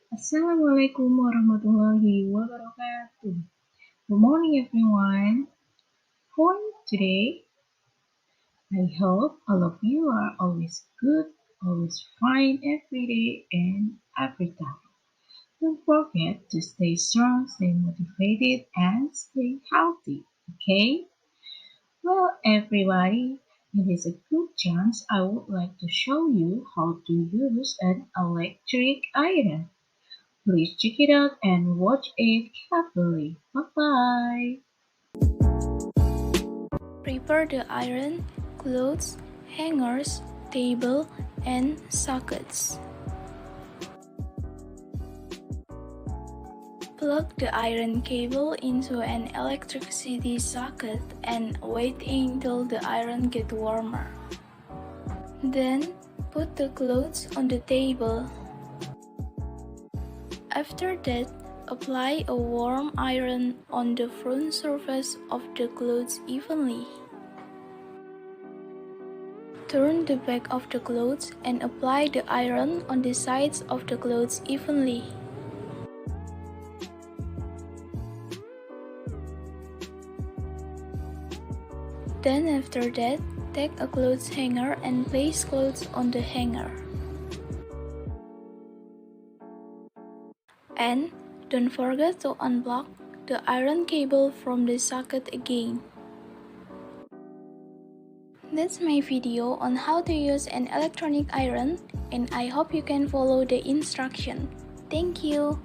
Assalamualaikum warahmatullahi wabarakatuh. Good morning, everyone. For today, I hope all of you are always good, always fine every day and every time. Don't forget to stay strong, stay motivated, and stay healthy. Okay? Well, everybody, it is a good chance I would like to show you how to use an electric iron. Please check it out and watch it carefully. Bye bye. Prepare the iron, clothes, hangers, table, and sockets. Plug the iron cable into an electricity socket and wait until the iron gets warmer. Then, put the clothes on the table. After that, apply a warm iron on the front surface of the clothes evenly. Turn the back of the clothes and apply the iron on the sides of the clothes evenly. Then after that, take a clothes hanger and place clothes on the hanger. And don't forget to unplug the iron cable from the socket again. That's my video on how to use an electronic iron, and I hope you can follow the instruction. Thank you.